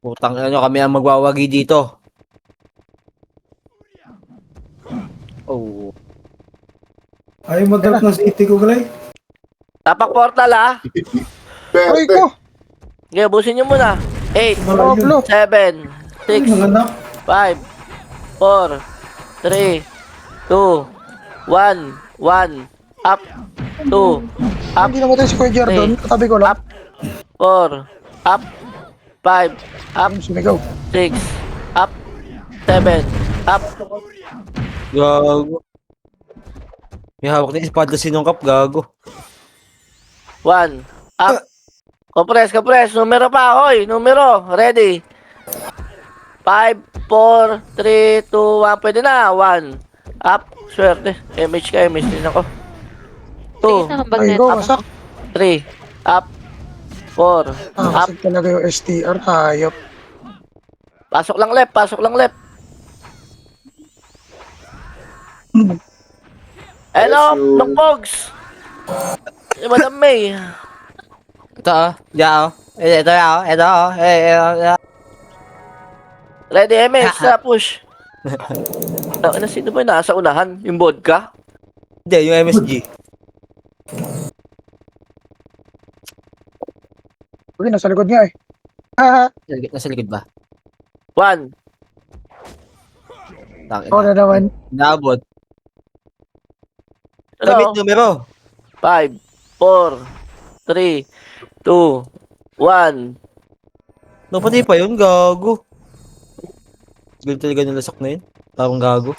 Putang ina nyo, kami ang magwawagi dito. Oh. Ayaw mag-drop ng city ko, Glenn. Tapak portal ha. Aray ko. Okay, busin nyo muna. 8, Pablo. 7, 6, Mga anak. 5, 4, 3, 2, 1, up, 2, up, Hindi namatay si Kuya Jordan. Katabi ko lang. 4, up, 5, up, Sumigaw. 6, up, 7, up, Gago. May hawak na espada sinungkap, gago. 1, up. Compress. Numero pa, hoy. Numero. Ready. 5, 4, 3, 2, 1. Pwede na. 1. Up. Swerte. MH din ako. Tingin na 2, hambag Ay, net go. ako. Wasak. 3, up. 4, up. Kasi talaga yung STR. Hayop. Pasok lang left. Hello, Bless you. Long Pogs. Si Madam May. Ito oh. Ito oh. Ready, MH. Sa push. Ano, sino ba yung nasa unahan? Yung vodka? Hindi, yung MSG. Uy, nasa likod nga eh. Haha. Nasa likod ba? 1. Ako na naman. Naabot. Hello? Gamit numero. 5, 4, 3, 2, 1. Napatay pa yun, gago. Galing talaga nilasak na yun. Parang gago.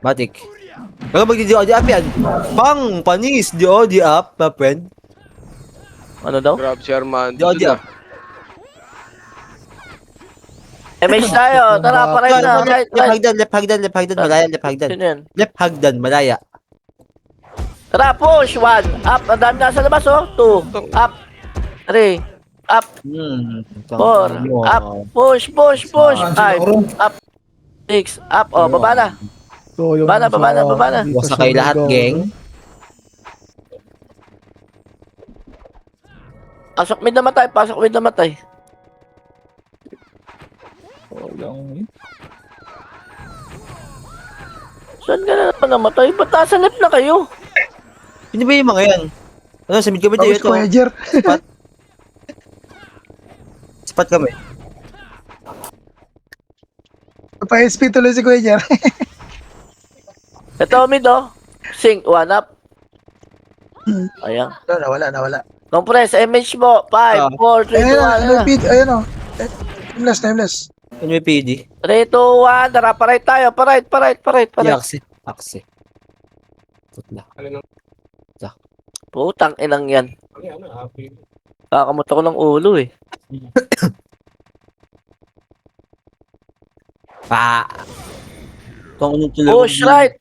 Matik. Wala mag-di up yan. Pang! Panis! Di up, my friend. Ano daw? Grab si Armando. Di up. MH tayo. Tara, paray na. Right, right. Left hagdan, malaya, left hagdan. Sino yan? Left hagdan, malaya. Tara, push. 1. Up. Ang dami nasa labas, oh. 2. Up. 3. Up. 4. Up. Push, push, push. 5. Up. 6. Up. Oh, baba na. So, yung Baba na, baba na, baba na. Iwas na kayo lahat, gang. Pasok mid namatay. Pasok mid namatay. Saan ka na naman namatay? Ba't nasa left na kayo? Hindi ba yung mga yan? Ano, sa mid kami tayo Tapos ito. Kuya Jer. Spot kami. Pa-SP tuloy si Kuya Jer. Ito mid, oh. Sync. 1 up. Ayan. Nawala. Compress. MH mo. 5, 4, 3, 2, 1. Ayun na, ayun o. Timeless. Ano yung PD? 3, 2, 1. Tara, pa-right tayo. Pa-right. Axe. Putla. Putang inang yan. Kakamot ako ng ulo eh. Pa! Kung anong tulog. Push right.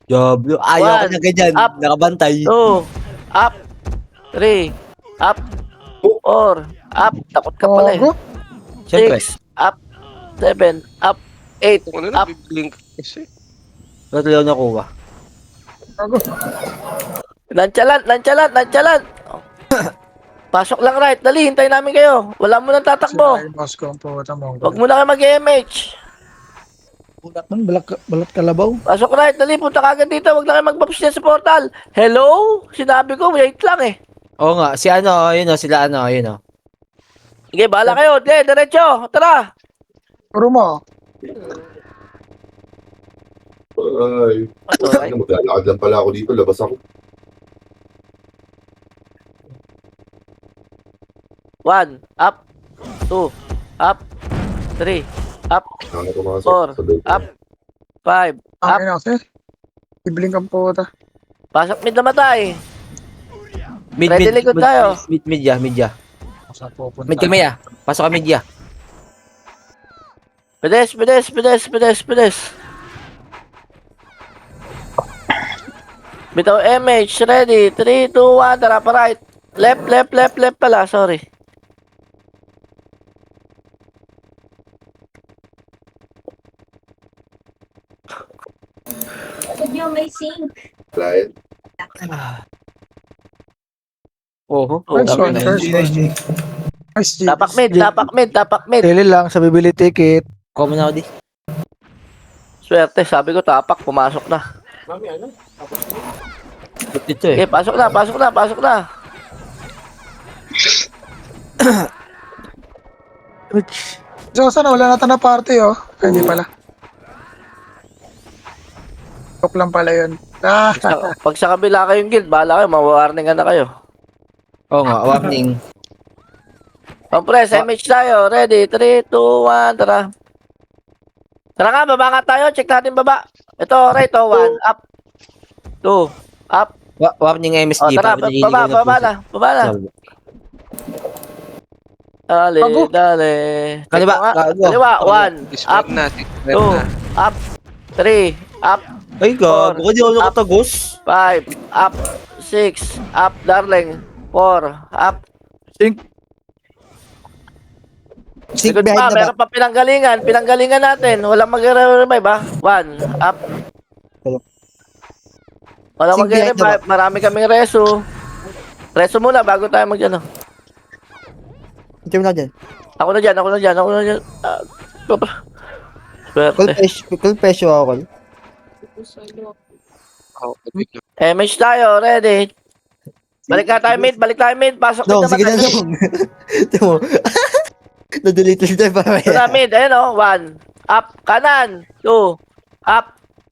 Diablo. Ayaw ko 1, na ganyan. up. Nakabantay. 2. Up. 3. Up. 4. Up. Takot ka pala eh. Siyempre. 6. Up. 7. Up. 8. Kung ano na, Up. blink kasi. Wala talaga nakuha. Nantsalan. Pasok lang right. Dali, hintayin namin kayo. Wala mo nang tatakbo. Boss ko ang puta mo. Huwag mo na kayo mag-MH. Man, balat kalabaw. Pasok right. Dali, punta ka agad dito. Huwag na kayo mag-bumps niya sa portal. Hello? Sinabi ko, wait lang eh. Oo nga. Si ano, yun o. Sila ano, yun o. Sige, bahala kayo. Diretso. Tara. Puro mo. Ay, Alright. maglalakad lang pala ako dito. Labas ako. 1. Up. 2. Up. 3. Up. Ano pumasok? 4. Sa loob. Up. 5. Up. Ay na kasi. Ibling ang puta. Pasok mid namatay. Mid. Ready likod tayo. Mid ya. Saan pupunta? Mid kami ya. Pasok ka mid ya. Pedes. Bitaw MH, ready. 3, 2, 1, tara pa right. Left pala, sorry. Pag yung may sink. Client. Oho. Nice one, Okay. first one. Nice G. Tapak mid. Dili lang sa bibili ticket. Common na ako di. Swerte, sabi ko tapak, pumasok na. Ito eh. Okay, pasok na. So, sana wala natin na party, oh. Ay, hindi pala. Joke lang pala yun. Ah, Pag sa kabila kayong guild, bahala kayo, mawarningan na kayo. Oo nga, warning. Compress, MH tayo. Ready? 3, 2, 1, tara. Tara nga, baba nga tayo. Check natin baba. Ito, right, 1, up. 2, up. Warning MSG. Tara, pag naliligaw baba na. puso. Dali. Kaliwa, Check mo nga. gago. Kaliwa, 1, up. Spread na. Spread 2, na. up. 3, up. Ay, gago. Hindi ako nakatagos. 5, up. 6, up, darling. 4, up. Sync. Likod pa, meron pa pinanggalingan natin. Walang mag-revive ha. 1, up. Walang Sing behind the mag-revive. Marami kaming reso. Reso muna bago tayo mag-ano. Ito mo lang dyan. Ako na dyan. Swerte. Confession ako. Oh, MH tayo, ready. Balik tayo mid. Pasok mid Dong, naman sige na tayo. dong. Ito mo. Na-delete lang tayo para Sa mid, ayun o. 1, up, kanan. 2, up,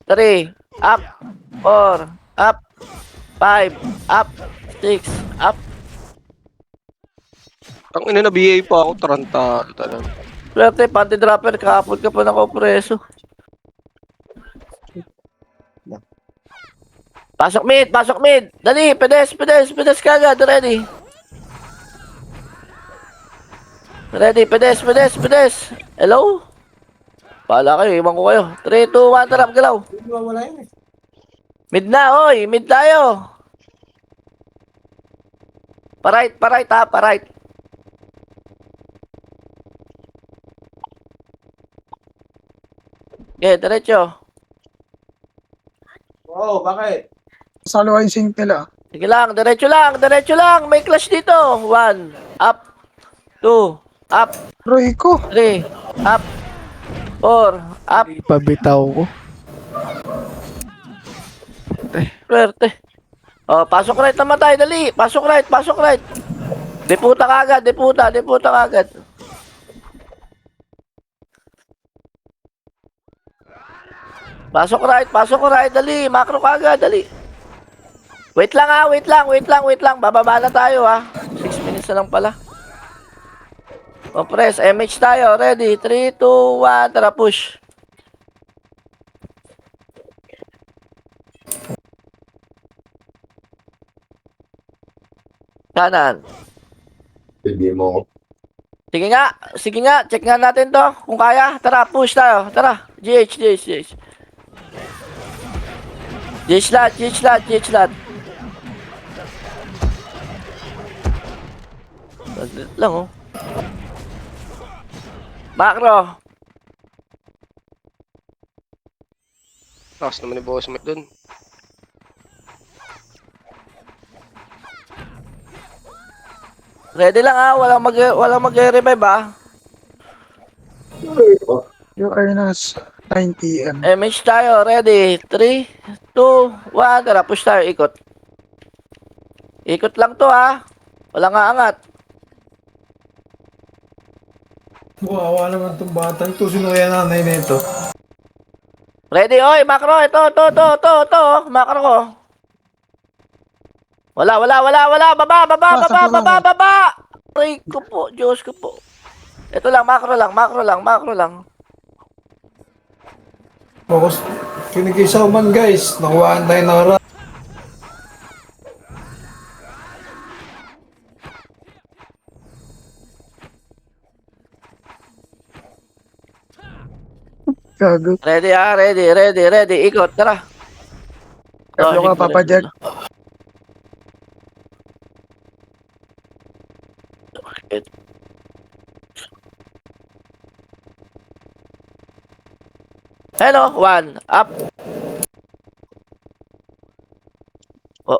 3, up, 4, up, 5, up. 6, up. Ang ina na BA pa ako, tarantado talaga. Swerte, panty dropper, kahapon ka pa nakapreso. Pasok mid, pasok mid. Dali, pedes kagad, ready. Ready, pedes. Hello? Paala kayo, iwan ko kayo. 3, 2, 1, tarap, galaw. Mid na, oy, mid tayo. Pa-right ha, pa-right. Okay, diretso. Salo ay single ah. Sige lang, diretso lang. May clash dito. 1, up. 2, up. Roy ko. 3, up. 4, up. Ipabitaw ko. Swerte. Oh, pasok right naman tayo, dali. Pasok right. Deputa kagad. Pasok right, dali. Macro kagad, dali. Wait lang. Bababa na tayo, ha. 6 minutes na lang pala. O, press. MH tayo. Ready? 3, 2, 1. Tara, push. Kanan. Hindi mo ako. Sige nga. Check nga natin to. Kung kaya. Tara, push tayo. Tara. GH. GH lat. Saglit lang, oh. Macro. Lakas naman ni Boss Mike dun. Ready lang, ha. Walang mag-revive, ha. Yung Arnas 9 PM. MH tayo. Ready? 3, 2, 1. Tara, push tayo. Ikot lang to, ha. Walang aangat. Wawa naman itong batang to. Sino kaya nanay nito? Ready? Oy, macro. Ito. Macro ko. Wala. Baba. Aray ko po. Diyos ko po. Ito lang, macro lang. Focus. Kinikisaw man guys. Nakuhaan tayo ng harap. Gago. Ready, ha? Ready. Ikot, tara. Gago ka, Papa Jack. Hello, 1, up.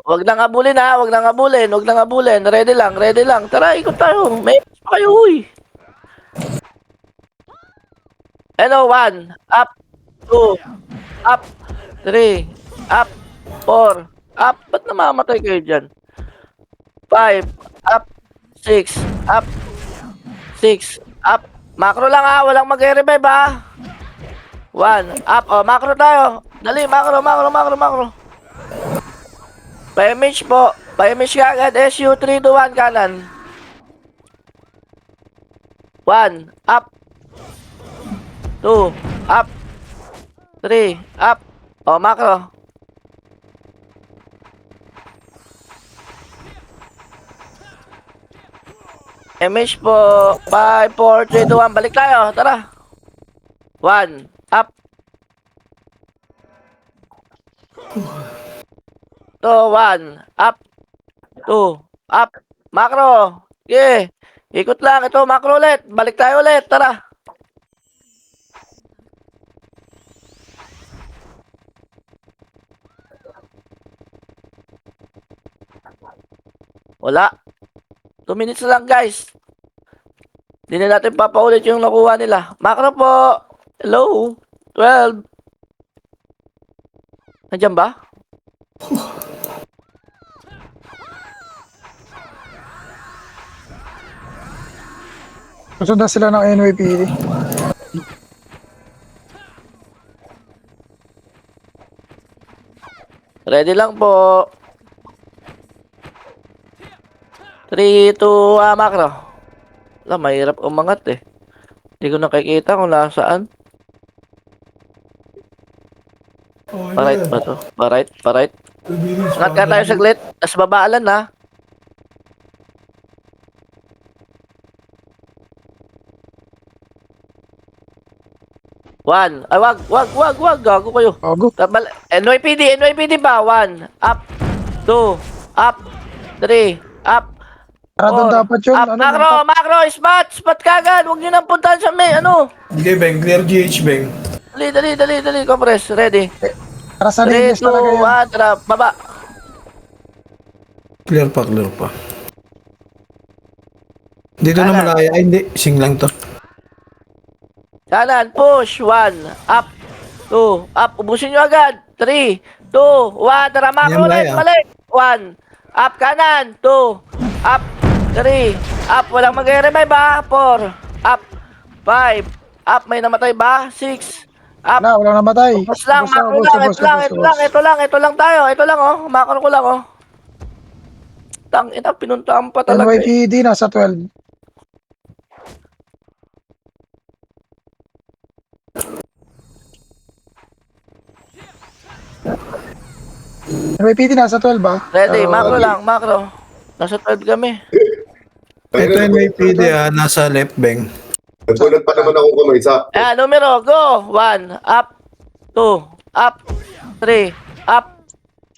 Wag nang abulin, ha. Wag nang abulin. Ready lang. Tara, ikot tayo. May pa kayo, huy. Hello, 1, up. 2, up. 3, up. 4, up. Ba't namamatay kayo dyan? 5, up. 6, up. 6, up. Macro lang, ha. Walang mag-revive, ha. 1, up. Oh, macro tayo. Dali, macro. Pa-image po. Pa-image ka agad. SU 3 to 1 kanan. 1, up. 2, up. 3, up. Oh, macro. Image po. 5, 4, 3, 2, 1. Balik tayo. Tara. 1, up. 2, 1, up. 2, up. Macro. Yeah. Ikot lang. Ito, macro ulit. Balik tayo ulit. Tara. Wala. 2 minutes na lang, guys. Hindi na natin papaulit yung nakuha nila. Macro po. Hello. 12. Nandiyan ba? Susundan sila ng NYPD. Ready lang po. 3, 2, macro. Wala, mahirap umangat eh. Hindi ko nakikita kung nasaan. Oh, Parait ba to? Parait. Angat ka tayo saglit. Nas babaalan na. One. Ay, wag. Gago kayo. Gago. NYPD pa. 1. Up. 2. Up. 3. Up. Tara doon 4. dapat yun. Up. Macro. Spot kagad. Huwag nyo nang puntahan sa may, ano. Sige, Beng. Clear GH, Beng. Dali. Compress. Ready. Para sa 3, linis 2, talaga yun. 1. Tara, baba. Clear pa. Dito na malaya. Ay, hindi. Sing lang to. Kanan, push. 1. Up. 2. Up. Ubusin nyo agad. 3, 2, 1. Tara, macro Yan, ulit. Maya. Balik. 1. Up kanan. 2. Up. 3. Up. Walang mag-revive ba? 4. Up. 5. Up. May namatay ba? 6. Up. Wala, walang namatay. Bus lang, Basta, macro basta, lang. basta, Ito lang tayo. Ito lang, oh. Macro ko lang, oh. Tangina, pinuntahan pa talaga. Eh. NYPD nasa 12. NYPD nasa 12 ba? Ready, Pero, macro lang, macro. Nasa 12 kami. Ito yung may PD nasa left, Beng. Nagbulat pa naman akong kamay sa... Ayan, numero, go! 1, up, 2, up, 3, up,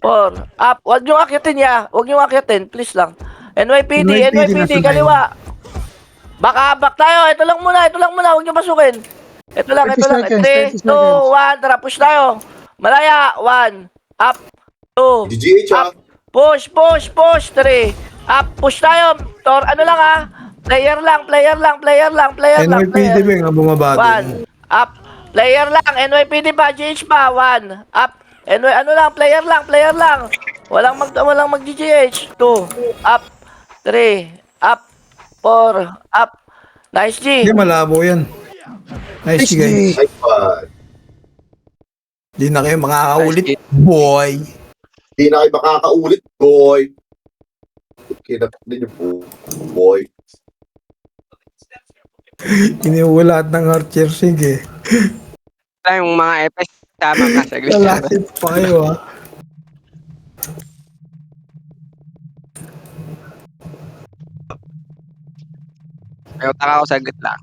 4, up. Huwag niyong akitin, please lang. NYPD, nasa kaliwa. Back tayo, ito lang muna, huwag niyong pasukin. Ito lang. 30 3, 2, seconds. 1, tara, push tayo. Malaya, 1, up, 2, GGH up, push, 3, up, push tayo. Ano lang ha, player lang. NYPD, Beng. Bumaba 1, din. up, player lang, NYPD pa, GH pa, 1, up, player lang. Walang mag-GH. 2, up, 3, up, 4, up. Nice G. Hindi, malabo yan. Nice, guys. Ay, pa. Di na kayo makakaulit, boy. Di na kayo makakaulit, boy. Kinap din yung boy. Iniwala lahat ng archer. Sige. Yung mga FS, tama ka. Saglit. Lalakit pa kayo, ha. Ayaw taka ako saglit lang.